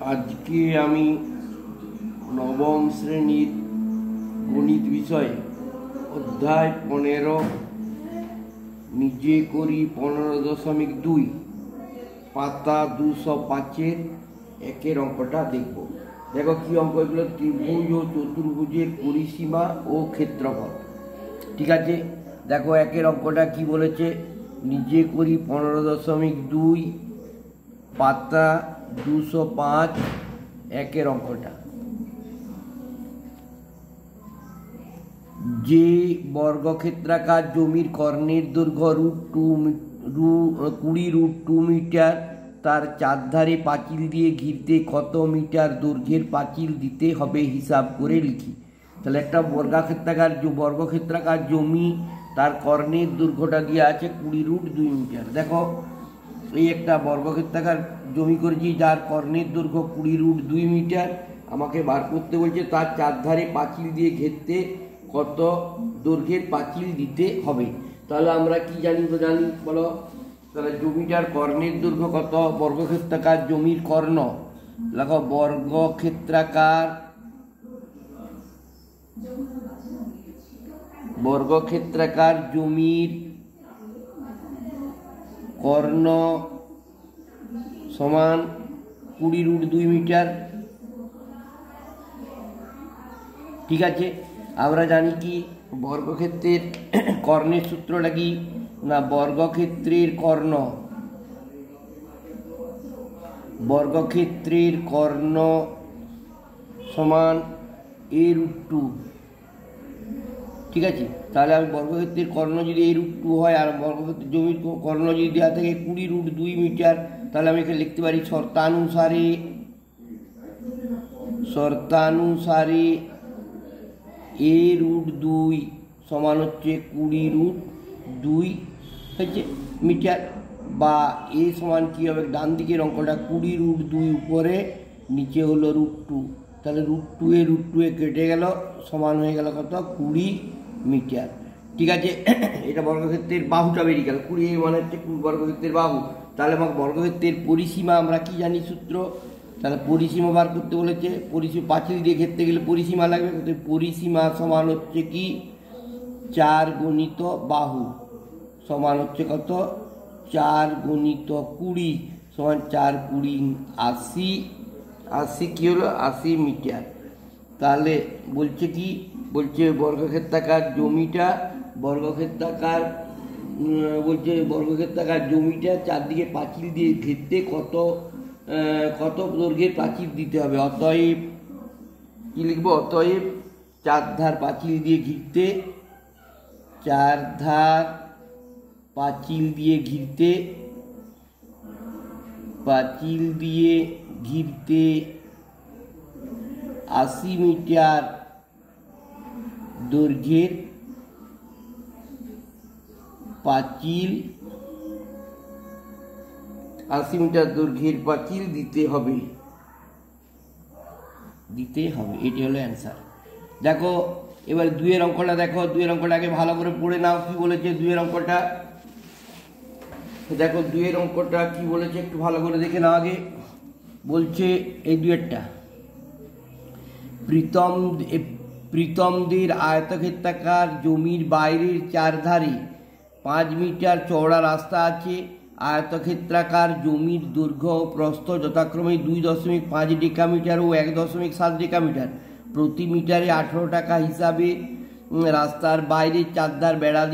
আজকে আমি নবম শ্রেণীর গণিত বিষয়ে অধ্যায় 15 নিজে করি 15.2 পাতা 205-এর একের অঙ্কটা দেখব। দেখো কি অঙ্ক এগুলো, ত্রিভুজ ও চতুর্ভুজের পরিসীমা ও ক্ষেত্রফল। ঠিক আছে, দেখো একের অঙ্কটা কি বলেছে, নিজে করি 15.2 পাতা 205 একের অঙ্কটা। যে বর্গক্ষেত্রাকার জমির কর্ণের দৈর্ঘ্য √2 মিটার, তার চারধারে পাঁচিল দিয়ে ঘিরতে কত মিটার দৈর্ঘ্যের পাঁচিল দিতে হবে হিসাব করে লিখি। তাহলে একটা বর্গক্ষেত্রাকার জমি, তার কর্ণের দৈর্ঘ্যটা দিয়ে আছে 20√2 মিটার। দেখো এই একটা বর্গক্ষেত্রাকার জমি করেছি যার কর্ণের দৈর্ঘ্য 20√2 মিটার। আমাকে বার করতে বলছে তার চারধারে পাঁচিল দিয়ে ঘেরতে কত দৈর্ঘ্যের পাঁচিল দিতে হবে। তাহলে আমরা কি জানি বলো, তাহলে জমিটার কর্ণের দৈর্ঘ্য কত, বর্গক্ষেত্রাকার জমির কর্ণ, দেখো বর্গক্ষেত্রাকার জমির কর্ণ সমান 20√2 মিটার। ঠিক আছে, আমরা জানি কি বর্গক্ষেত্রের কর্ণের সূত্রটা কি না, বর্গক্ষেত্রের কর্ণ সমান a√2। ঠিক আছে, তাহলে আমি বর্গক্ষেত্রের কর্ণ যদি a√2 হয় আর বর্গক্ষেত্রের জমির কর্ণ যদি দেওয়া থাকে 20√2 মিটার, তাহলে আমি এখানে লিখতে পারি শর্তানুসারে a√2 সমান হচ্ছে 20√2 হচ্ছে মিটার, বা এ সমান কী হবে, ডান দিকের অঙ্কটা 20√2 উপরে নিচে হলো √2, তাহলে √2 কেটে গেল, সমান হয়ে গেল কত, 20 মিটার। ঠিক আছে, এটা বর্গক্ষেত্রের বাহুটা বেরিয়ে গেল, 20 মানে হচ্ছে বর্গক্ষেত্রের বাহু। তাহলে আমাকে বর্গক্ষেত্রের পরিসীমা আমরা কি জানি সূত্র, তাহলে পরিসীমা বার করতে বলেছে, পাঁচিল দিয়ে ঘেরতে গেলে পরিসীমা লাগবে। পরিসীমা সমান হচ্ছে কি 4 গুণিত বাহু সমান হচ্ছে কত, 4 গুণিত 20 সমান 4 20 80 কি হলো 80 মিটার। তাহলে বলছে কি, বলছে বর্গক্ষেত্রাকার জমিটা চারদিকে পাঁচিল দিয়ে ঘিরতে কত দৈর্ঘ্যের পাঁচিল দিতে হবে। অতএব কি লিখবো, অতএব চারধার পাঁচিল দিয়ে ঘিরতে, চারধার পাঁচিল দিয়ে ঘিরতে 80 মিটার দৈর্ঘ্যের পাঁচিল, 80 মিটার দৈর্ঘ্যের পাঁচিল দিতে হবে। এটি হলো অ্যান্সার। দেখো এবার 2-এর অঙ্কটা দেখো, 2-এর অঙ্কটা আগে ভালো করে পড়ে নাও কি বলেছে 2-এর অঙ্কটা। দেখো 2-এর অঙ্কটা কি বলেছে একটু ভালো করে দেখে নাও আগে। বলছে এই 2-এরটা, প্রীতমদের আয়তক্ষেত্রাকার জমির বাইরের চারধারে 5 মিটার চওড়া রাস্তা আছে। আয়তক্ষেত্রাকার জমির দৈর্ঘ্য ও প্রস্থ যথাক্রমে 2.5 ডেকামিটার ও 1.7 ডেকামিটার। প্রতি মিটারে 18 টাকা হিসাবে রাস্তার বাইরে চারধার বেড়া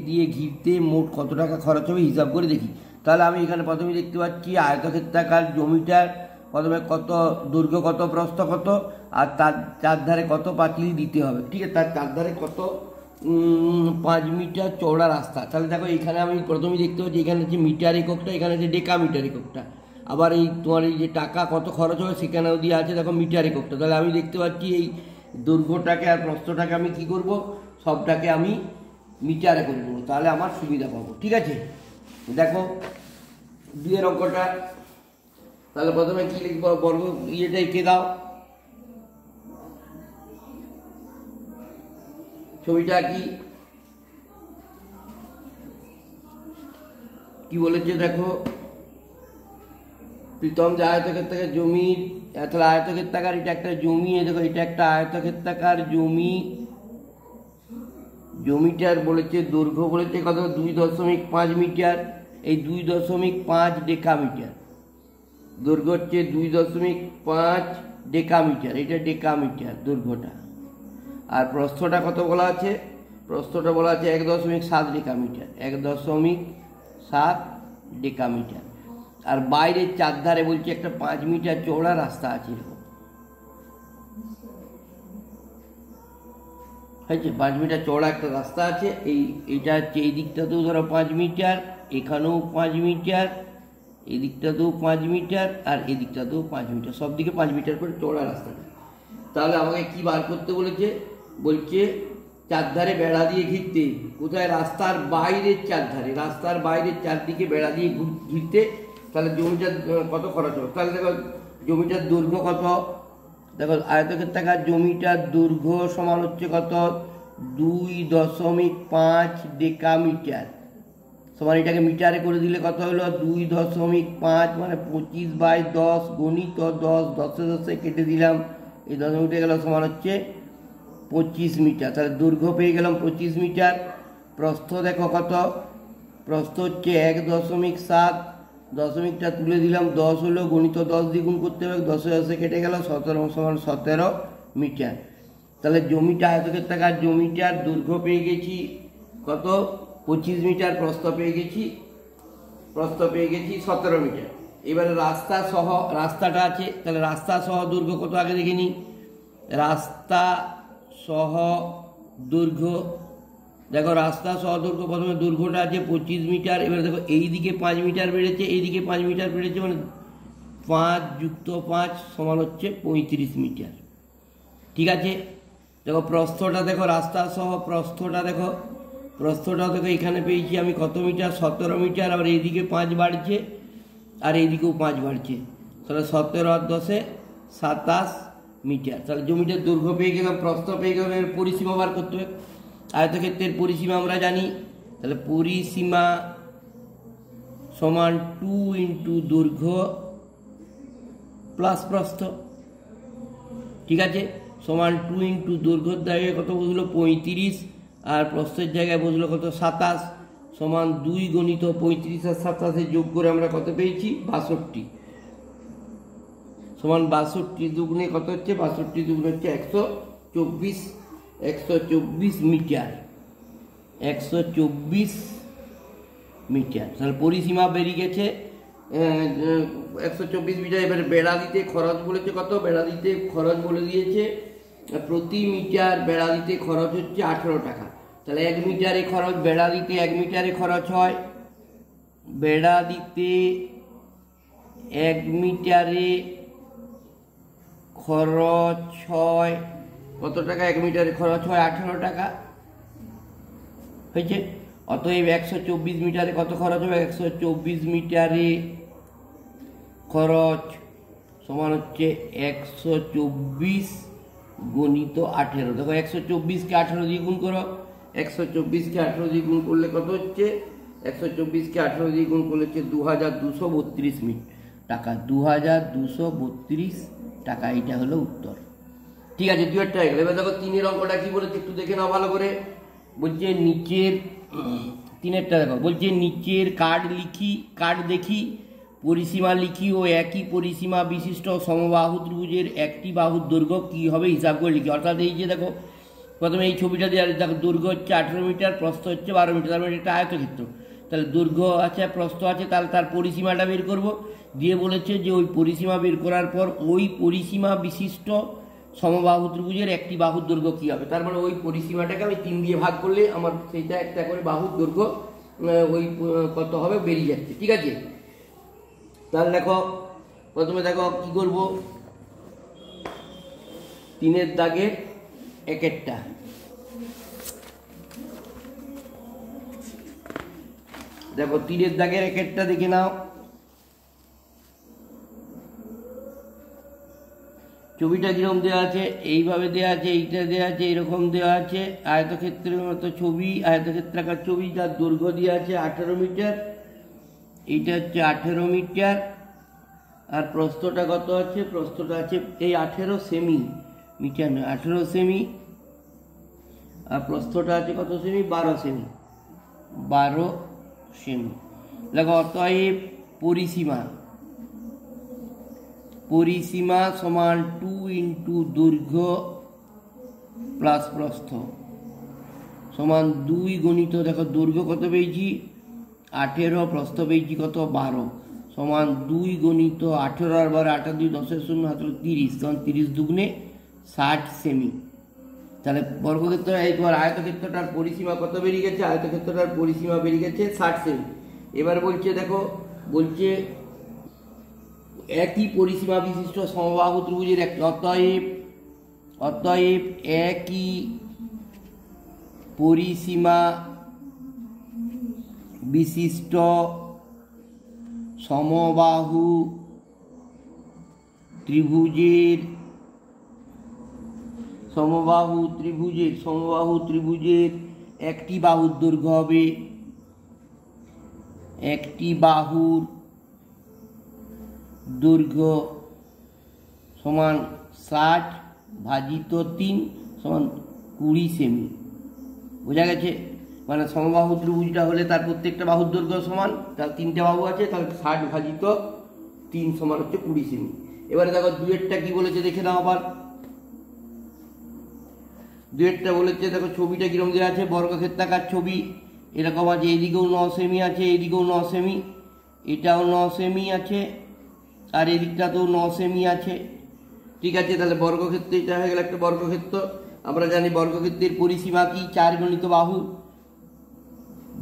দিয়ে ঘিরতে মোট কত টাকা খরচ হবে হিসাব করে দেখি। তাহলে আমি এখানে প্রথমে দেখতে পাচ্ছি আয়তক্ষেত্রাকার জমিটার প্রথমে কত দৈর্ঘ্য, কত প্রস্থ কত, আর তার চারধারে কত পাঁচিল দিতে হবে। ঠিক আছে, তার চারধারে কত 5 মিটার চওড়া রাস্তা। তাহলে দেখো এখানে আমি প্রথমেই দেখতে পাচ্ছি এখানে হচ্ছে মিটার এককটা, এখানে হচ্ছে ডেকামিটার এককটা, আবার এই তোমার এই যে টাকা কত খরচ হবে সেখানেও দিয়ে আছে দেখো মিটার এককটা। তাহলে আমি দেখতে পাচ্ছি এই দৈর্ঘ্যটাকে আর প্রস্থটাকে আমি কি করব, সবটাকে আমি মিটারে করে দেবো, তাহলে আমার সুবিধা পাবো। ঠিক আছে, দেখো 2-এর অঙ্কটা। তাহলে প্রথমে কি লিখবো, বর্গ ইয়েটা এঁকে দাও, ছবিটা কি বলেছে দেখো, প্রীতম যে আয়তক্ষেত্রাকার জমির, তাহলে আয়তক্ষেত্রাকার এটা একটা জমি, দেখো এটা একটা আয়তক্ষেত্রাকার জমি, জমিটার বলেছে দৈর্ঘ্য বলেছে কত 2.5 মিটার, এই 2.5 ডেকামিটার, দৈর্ঘ্য হচ্ছে 2.5 ডেকামিটার, এটা ডেকামিটার দৈর্ঘ্যটা। আর প্রস্থটা কত বলা আছে, প্রস্থটা বলা আছে 1.7 ডেকামিটার, 1.7 ডেকামিটার। আর বাইরের চারধারে বলছে একটা 5 মিটার চওড়া রাস্তা আছে, হয়েছে 5 মিটার চওড়া একটা রাস্তা আছে। এইটা হচ্ছে এই দিকটাতেও ধরো 5 মিটার, এখানেও 5 মিটার, এই দিকটাতেও 5 মিটার, আর এই দিকটাতেও 5 মিটার, সব দিকে 5 মিটার করে চওড়া রাস্তাটা। তাহলে আমাকে কি বার করতে বলেছে, বলছে চারধারে বেড়া দিয়ে ঘিরতে, কোথায় রাস্তার বাইরের চারধারে, রাস্তার বাইরের চারদিকে বেড়া দিয়ে ঘিরতে। তাহলে জমিটার কত খরচ হবে, তাহলে দেখো জমিটার দৈর্ঘ্য কত, দেখো আয়তক্ষেত্রাকার জমিটার দৈর্ঘ্য সমান হচ্ছে কত 2.5 ডেকামিটার, সমান এটাকে মিটারে করে দিলে কত হলো 2.5 মানে 25/10 গণিত 10, 10 10 কেটে দিলাম, এই 10 মিটার গেল সমান হচ্ছে 25 মিটার। তাহলে দৈর্ঘ্য পেয়ে গেলাম 25 মিটার। প্রস্থ দেখো কত, প্রস্থ হচ্ছে 1.7, দশমিকটা তুলে দিলাম, 10 হলো, গণিত 10 দিয়ে গুণ করতে হবে, 10 10 কেটে গেল, 17 সমান 17 মিটার। তাহলে জমিটা আয়তক্ষেত্রাকার জমিটার দৈর্ঘ্য পেয়ে গেছি কত 25 মিটার, প্রস্থ পেয়ে গেছি 17 মিটার। এবারে রাস্তা সহ, রাস্তাটা আছে, তাহলে রাস্তা সহ দৈর্ঘ্য কত আগে দেখে নিই। রাস্তা সহ দৈর্ঘ্য, দেখো রাস্তা সহ দৈর্ঘ্য প্রথমে দৈর্ঘ্যটা আছে 25 মিটার। এবারে দেখো এইদিকে 5 মিটার বেড়েছে, এইদিকে 5 মিটার বেড়েছে, মানে 5 + 5 সমান হচ্ছে 35 মিটার। ঠিক আছে, দেখো প্রস্থটা দেখো, রাস্তা সহ প্রস্থটা দেখো, প্রস্থটা দেখো এখানে পেয়েছি আমি কত মিটার 17 মিটার, আবার এইদিকে 5 বাড়ছে আর এইদিকেও 5 বাড়ছে, তাহলে 17 আর 10 27 মিটার। তাহলে জমিটার দৈর্ঘ্য পেয়ে গেলাম, প্রস্থ পেয়ে গেলাম। এর পরিসীমা বার করতে হবে, আয়তক্ষেত্রের পরিসীমা আমরা জানি, তাহলে পরিসীমা সমান 2 × দৈর্ঘ্য প্লাস প্রস্থ। ঠিক আছে, সমান 2 × দৈর্ঘ্যের জায়গায় কত বসলো 35, আর প্রস্থের জায়গায় বসলো কত 27, সমান 2 × 35 আর 27 যোগ করে আমরা কত পেয়েছি 62, সমান 62 দুগুণে কত হচ্ছে 62 দুগুণে হচ্ছে 124, 124 মিটার, 124 মিটার। তাহলে পরিসীমা বেরিয়ে গেছে 124 মিটার। এবারে বেড়া দিতে খরচ বলেছে কত, বেড়া দিতে খরচ বলে দিয়েছে প্রতি মিটার বেড়া দিতে খরচ হচ্ছে 18 টাকা। তাহলে 1 মিটারে খরচ, বেড়া দিতে 1 মিটারে খরচ হয়, বেড়া দিতে 1 মিটারে খরচ হয় কত টাকা, 1 মিটারে খরচ হয় 18 টাকা, হয়েছে। অতএব 124 মিটারে কত খরচ হবে, 124 মিটারে খরচ সমান হচ্ছে 124 × 18। দেখো 124কে 18 দিয়ে গুণ করো, 124কে 18 দিয়ে গুণ করলে কত হচ্ছে, 124কে 18 দিয়ে গুণ করলে হচ্ছে 2232 টাকা, 2232 টাকা। এইটা হলো উত্তর। ঠিক আছে, 2 হয়ে গেল। এবার দেখো 3-এর অঙ্কটা কি বলেছে একটু দেখে নাও ভালো করে। বলছে নিচের 3-এরটা দেখো, বলছে নিচের কার্ড দেখি পরিসীমা লিখি ও একই পরিসীমা বিশিষ্ট সমবাহু ত্রিভুজের একটি বাহুর দৈর্ঘ্য কী হবে হিসাব করে লিখি। অর্থাৎ এই যে দেখো প্রথমে এই ছবিটা দিয়ে দেখো দৈর্ঘ্য হচ্ছে 18 মিটার, প্রস্থ হচ্ছে 12 মিটার, তার মানে একটা আয়তক্ষেত্র। তাহলে দৈর্ঘ্য আছে, প্রস্থ আছে, তাহলে তার পরিসীমাটা বের করব। দিয়ে বলেছে যে ওই পরিসীমা বের করার পর ওই পরিসীমা বিশিষ্ট সমবাহু ত্রিভুজের একটি বাহুর দৈর্ঘ্য কী হবে। তার মানে ওই পরিসীমাটাকে আমি 3 দিয়ে ভাগ করলে আমার সেইটা একটা করে বাহুর দৈর্ঘ্য ওই কত হবে বেরিয়ে যাচ্ছে। ঠিক আছে, তাহলে দেখো প্রথমে দেখো কি করব, 3-এর দাগের 1-এরটা দেখো, 3-এর দাগের 1-এরটা দেখে নাও। ছবিটা কিরকম দেওয়া আছে, এইভাবে দেওয়া আছে, এইটা দেওয়া আছে, এরকম দেওয়া আছে, আয়তক্ষেত্রের মতো ছবি, আয়তক্ষেত্রাকার ছবি, যার দৈর্ঘ্য দেওয়া আছে 18 মিটার, এইটা হচ্ছে 18 মিটার, আর প্রস্থটা কত আছে? প্রস্থটা আছে এই 18 সেমি, মিটার নয়, 18 সেমি। আর প্রস্থটা আছে কত সেমি? 12 semi, 12 semi. দেখো অতএব পরিসীমা, পরিসীমা সমান 2 ইন্টু দৈর্ঘ্য প্লাস প্রস্থ সমান 2 গণিত, দেখো দৈর্ঘ্য কত পেয়েছি? 18, প্রস্থ পেয়েছি কত? 12, সমান 2 গণিত 18 আর 12, 8 2 10 0 হাতল 30, তখন 30 দুগুণে 60 সেমি। তাহলে বর্গক্ষেত্র এই তোমার আয়তক্ষেত্রটার পরিসীমা কত বেরিয়ে গেছে? আয়তক্ষেত্রটার পরিসীমা বেরিয়ে গেছে 60 সেমি। এবার বলছে দেখো, বলছে একই পরিসীমা বিশিষ্ট সমবাহু ত্রিভুজের একটি, অতএব একই পরিসীমা বিশিষ্ট সমবাহু ত্রিভুজের একটি বাহুর দৈর্ঘ্য হবে, একটি বাহুর দৈর্ঘ্য সমান 60 ভাজিত 3 সমান 20 সেমি। বোঝা গেছে? মানে সমবাহু ত্রিভুজটা হলে তার প্রত্যেকটা বাহুর দৈর্ঘ্য সমান, তার 3টে বাহু আছে, তাহলে 60 ভাজিত 3 সমান হচ্ছে 20 সেমি। এবারে দেখো দুয়েরটা কি বলেছে দেখে নাও আবার। দুয়েরটা বলেছে, দেখো ছবিটা কিরকম দেওয়া আছে? বর্গক্ষেত্রাকার ছবি এরকম আছে, এদিকেও 9 সেমি আছে, এদিকেও 9 সেমি, এটাও 9 সেমি আছে, আর এদিকটাতেও 9 সেমি আছে। ঠিক আছে, তাহলে বর্গক্ষেত্র এটা হয়ে গেল একটা বর্গক্ষেত্র। আমরা জানি বর্গক্ষেত্রের পরিসীমা কি? 4 গণিত বাহু।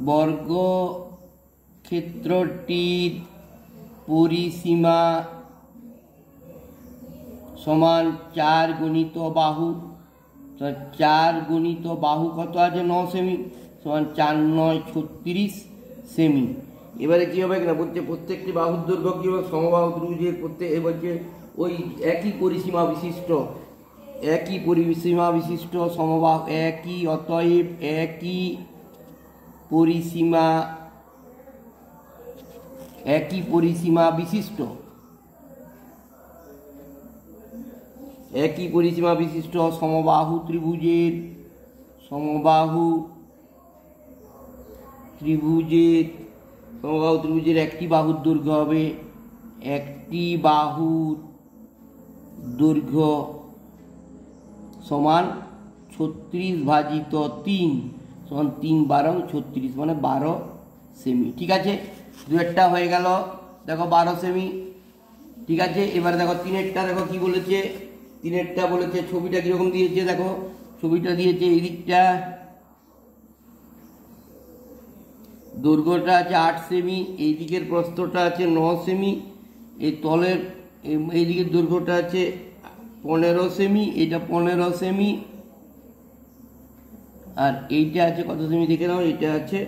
বর্গক্ষেত্রটির পরিসীমা সমান 4 গণিত বাহু। 4 গণিত বাহু কত আছে? 9 সেমি, সমান 4 9 36 সেমি। এবারে কি হবে না, বলছে প্রত্যেকটি বাহুর দৈর্ঘ্য কি হবে? সমবাহু ত্রিভুজের প্রত্যেক বলছে ওই একই পরিসীমা বিশিষ্ট সমবাহু একই, অতএব একই পরিসীমা বিশিষ্ট সমবাহু ত্রিভুজের একটি বাহুর দৈর্ঘ্য হবে, একটি বাহুর দৈর্ঘ্য সমান 36 ভাজিত 3 সমান 3 12 36 মানে 12 সেমি। ঠিক আছে, দুয়েরটা হয়ে গেল, দেখো 12 সেমি। ঠিক আছে, এবারে দেখো তিনেরটা, দেখো কি বলেছে? তিনেরটা বলেছে ছবিটা কিরকম দিয়েছে? দেখো ছবিটা দিয়েছে, এই দিকটা দৈর্ঘ্যটা আছে 8 সেমি, এই দিকের প্রস্থটা আছে 9 সেমি, এই তলের এই দিকের দৈর্ঘ্যটা আছে 15 সেমি, এটা 15 সেমি, আর এইটা আছে কত সেমি দেখে নাও? এটা আছে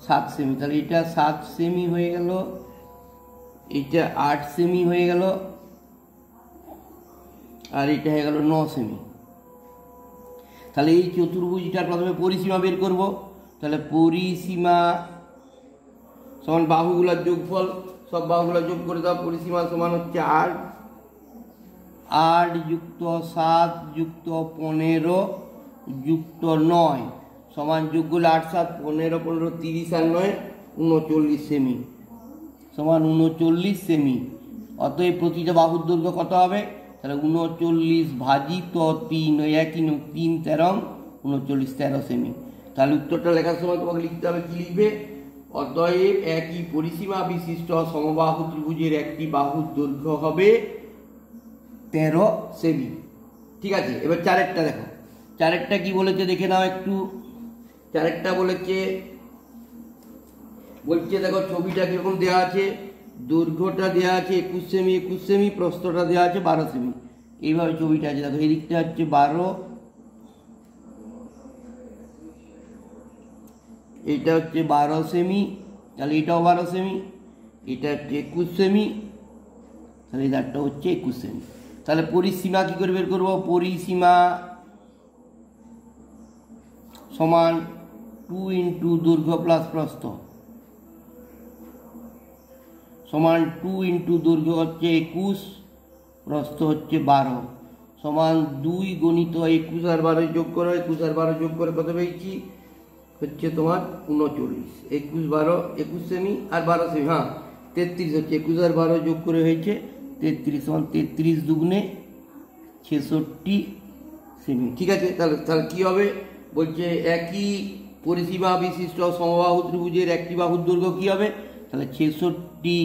7 সেমি। তাহলে এটা 7 সেমি হয়ে গেল, এটা 8 সেমি হয়ে গেল, আর এটা হয়ে গেল 9 সেমি। তাহলে এই চতুর্ভুজটার প্রথমে পরিসীমা বের করব। তাহলে পরিসীমা সমান বাহুগুলোর যোগফল, সব বাহুগুলো যোগ করে দাও। পরিসীমা সমান হচ্ছে 8 যুক্ত 7 যুক্ত 15 যুক্ত 9 সমান যোগগুলো 8 7 15 15 30 আর 9 39 সেমি, সমান 39 সেমি। অতএব প্রতিটা বাহুর দৈর্ঘ্য কত হবে? তাহলে 39 ভাজিত 3, ওই একই 3 13 39 13 সেমি। তাহলে উত্তরটা লেখার সময় তোমাকে লিখতে হবে, কি লিখবে? অতএব একই পরিসীমা বিশিষ্ট সমবাহু ত্রিভুজের একটি বাহুর দৈর্ঘ্য হবে 13 সেমি। ঠিক আছে, এবার চারেরটা দেখো, চারেরটা কি বলেছে দেখে নাও একটু। চারেরটা বলেছে দেখো ছবিটা কিরকম দেওয়া আছে? দৈর্ঘ্যটা দেওয়া আছে 21 সেমি 21 সেমি, প্রস্থটা দেওয়া আছে 12 সেমি। এইভাবে ছবিটা আছে, দেখো এদিকটা হচ্ছে 12, এটা হচ্ছে 12 সেমি, তাহলে এটাও 12 সেমি, এটা হচ্ছে 21 সেমি, তাহলে এটারটা হচ্ছে 21 সেমি। তাহলে পরিসীমা কি করে বের করবো? পরিসীমা সমান 2 ইন্টু দৈর্ঘ্য প্লাস প্রস্থ সমান 2 ইন্টু দৈর্ঘ্য হচ্ছে 21, প্রস্থ হচ্ছে 12, সমান 2 গণিত 21 আর 12 যোগ করো, 21 আর 12 যোগ করে কত পেয়েছি হচ্ছে তোমার 39, 21 12 21 সেমি আর 12 সেমি, হ্যাঁ 33 হচ্ছে, 21 আর 12 যোগ করে হয়েছে 33, সমান 33 দুগুণে 66 সেমি। ঠিক আছে, তাহলে কি হবে বলছে একই পরিসীমা বিশিষ্ট সমবাহু ত্রিভুজের একটি বাহুর দৈর্ঘ্য কি হবে, তাহলে 66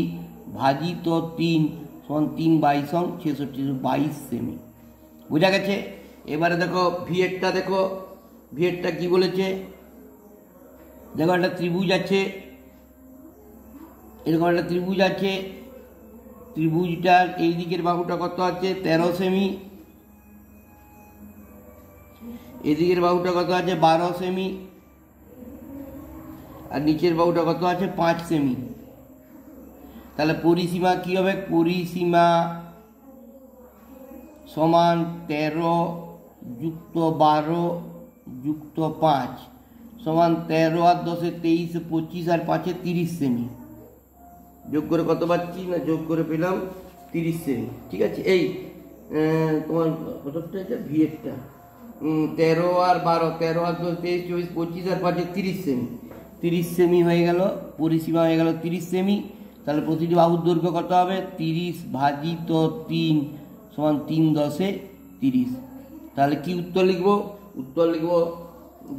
ভাজিত 3 সমান 3 22 66 22 সেমি। বোঝা গেছে? এবারে দেখো ভিএরটা, দেখো ভিএরটা কি বলেছে, দেখো একটা ত্রিভুজ আছে, এরকম একটা ত্রিভুজ আছে, ত্রিভুজটার এই দিকের বাহুটা কত আছে 13 সেমি, এদিকের বাহুটা কত আছে 12 সেমি, আর নিচের বাহুটা কত আছে 5 সেমি। তাহলে পরিসীমা কি হবে, পরিসীমা সমান 13 যুক্ত 12 যুক্ত 5 সমান 13 আর 10 23, 25 আর 5 30 সেমি। যোগ করে কত পাচ্ছি না, যোগ করে পেলাম 30 সেমি। ঠিক আছে, এই তোমার কতটা এটা ভিএরটা 13 আর 12, 13 আর 10 23, 24, 25 আর 5 30 সেমি, 30 সেমি হয়ে গেল, পরিসীমা হয়ে গেল 30 সেমি। তাহলে প্রতিটি বাহুর দৈর্ঘ্য কত হবে 30 ভাজিত 3 সমান 3 10 30। তাহলে কি উত্তর লিখব, উত্তর লিখব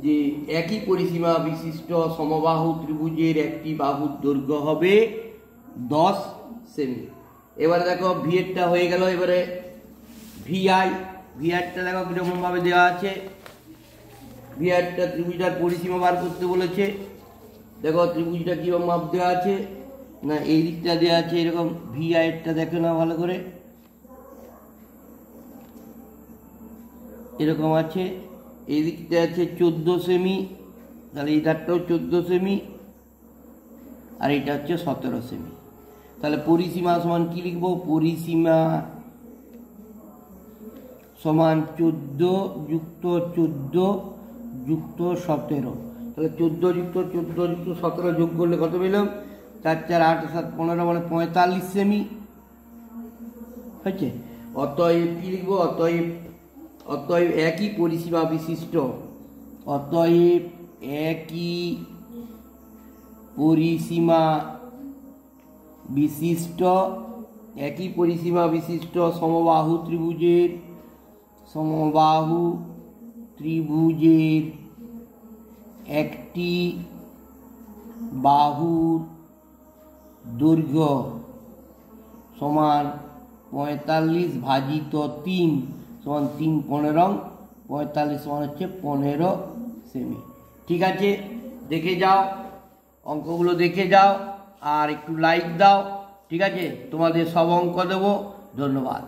যে একই পরিসীমা বিশিষ্ট সমবাহু ত্রিভুজের একটি বাহুর দৈর্ঘ্য হবে 10 সেমি। এবারে দেখো ভিএরটা হয়ে গেল, এবারে ভিআই, ভিআরটা দেখো কিরকম ভাবে দেওয়া আছে, ভিআরটা ত্রিভুজটার পরিসীমা বার করতে বলেছে। দেখো ত্রিভুজটা কিরকম মাপ দেওয়া আছে না, এই দিকটা দেওয়া আছে এরকম, ভিআইটা দেখো না ভালো করে, এরকম আছে, এই দিকটা আছে 14 সেমি, তাহলে এই ধারটাও 14 সেমি, আর এটা হচ্ছে 17 সেমি। তাহলে পরিসীমা সমান কি লিখবো, পরিসীমা সমান 14 যুক্ত 14 যুক্ত 17, তাহলে 14 যুক্ত 14 যুক্ত 17 যোগ করলে কত পেলাম 4 4 8 7 15 মানে 45 সেমি হয়েছে। অতএব কি লিখবো, অতএব একই পরিসীমা বিশিষ্ট, অতএব একই পরিসীমা বিশিষ্ট, একই পরিসীমা বিশিষ্ট সমবাহু ত্রিভুজের একটি বাহুর দৈর্ঘ্য সমান 45 ভাজিত 3 সমান 3 15, 45 সমান হচ্ছে 15 সেমি। ঠিক আছে, দেখে যাও, অঙ্কগুলো দেখে যাও আর একটু লাইক দাও। ঠিক আছে, তোমাদের সব অঙ্ক দেবো। ধন্যবাদ।